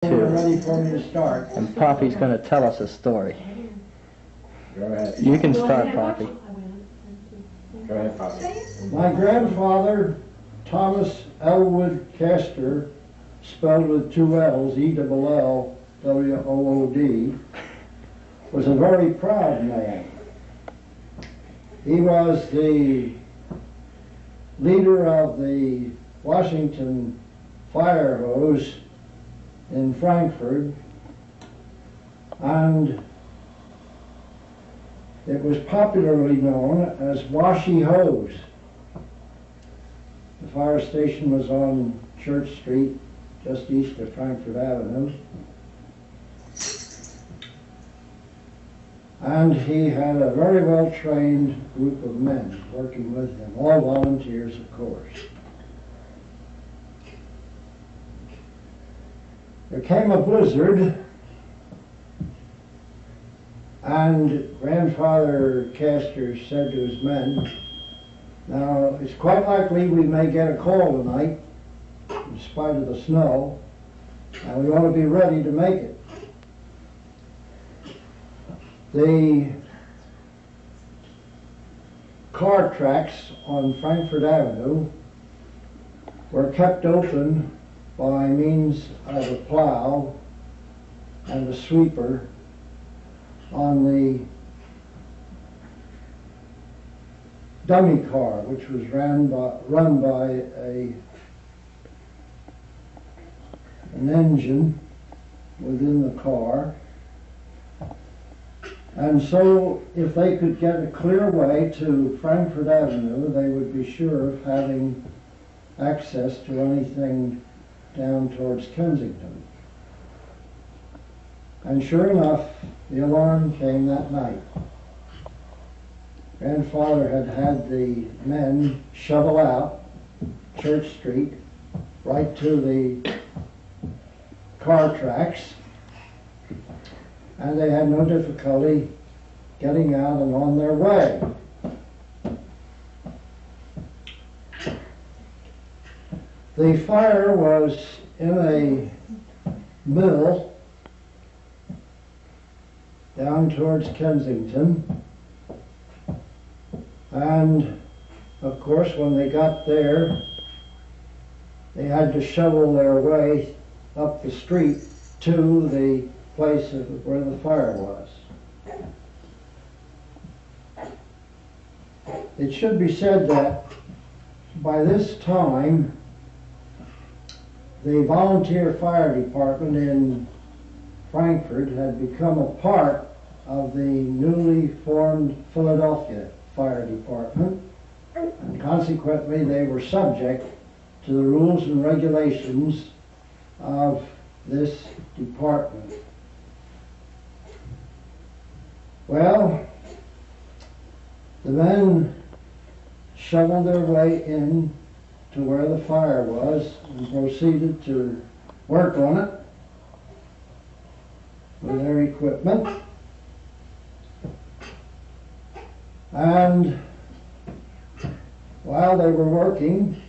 We're Two. ready for me to start. And Poppy's going to tell us a story. Go ahead. You can start, Poppy. Go ahead, Poppy. My grandfather, Thomas Ellwood Castor, spelled with two L's, E-double-L-W-O-O-D, was a very proud man. He was the leader of the Washington fire hose in Frankford, and it was popularly known as Washy Hose. The fire station was on Church Street, just east of Frankford Avenue. And he had a very well-trained group of men working with him, all volunteers, of course. There came a blizzard, and Grandfather Castor said to his men, "Now, it's quite likely we may get a call tonight, in spite of the snow, and we ought to be ready to make it." The car tracks on Frankford Avenue were kept open by means of a plow and a sweeper on the dummy car, which was run by an engine within the car. And so if they could get a clear way to Frankford Avenue, they would be sure of having access to anything down towards Kensington. And sure enough, the alarm came that night. Grandfather had had the men shovel out Church Street right to the car tracks, and they had no difficulty getting out and on their way. The fire was in a mill down towards Kensington, and of course when they got there they had to shovel their way up the street to the place where the fire was. It should be said that by this time the volunteer fire department in Frankfurt had become a part of the newly formed Philadelphia Fire Department, and consequently they were subject to the rules and regulations of this department. Well, the men shoveled their way in to where the fire was and proceeded to work on it with their equipment. And while they were working,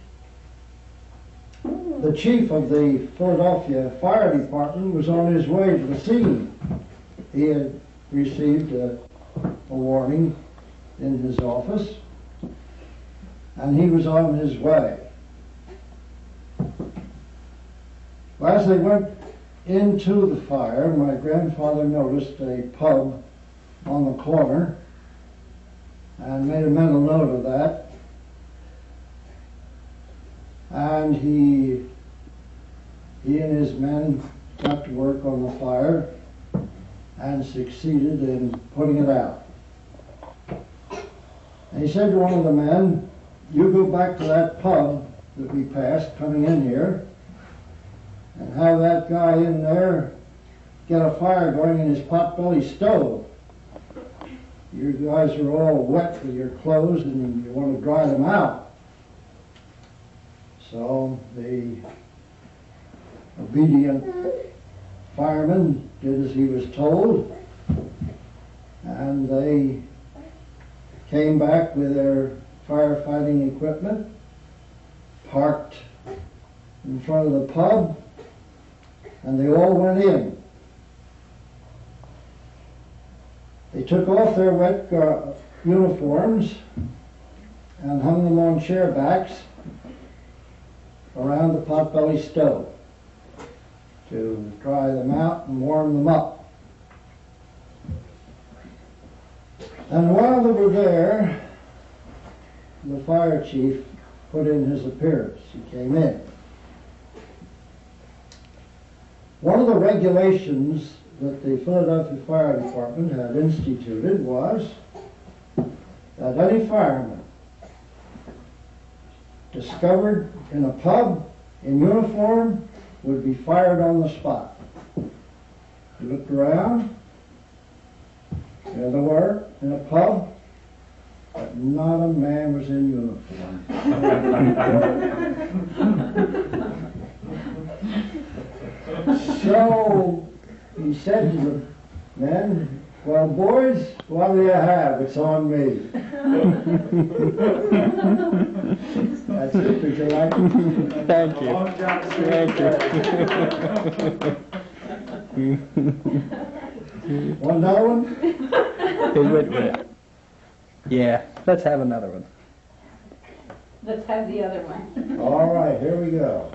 the chief of the Philadelphia Fire Department was on his way to the scene. He had received a warning in his office, and he was on his way. Well, as they went into the fire, my grandfather noticed a pub on the corner and made a mental note of that. And he and his men got to work on the fire and succeeded in putting it out. And he said to one of the men, "You go back to that pub that we passed coming in here and have that guy in there get a fire going in his potbelly stove. You guys are all wet with your clothes and you want to dry them out." So the obedient fireman did as he was told, and they came back with their firefighting equipment, parked in front of the pub, and they all went in. They took off their wet uniforms and hung them on chair backs around the potbelly stove to dry them out and warm them up. And while they were there, the fire chief put in his appearance. He came in. One of the regulations that the Philadelphia Fire Department had instituted was that any fireman discovered in a pub in uniform would be fired on the spot. He looked around. There they were in a pub, but not a man was in uniform. So he said to the men, "Well, boys, what do you have? It's on me." That's it. Would you like it? Thank you. Thank you. Want another one? Wait. Yeah, let's have another one. Let's have the other one. All right, here we go.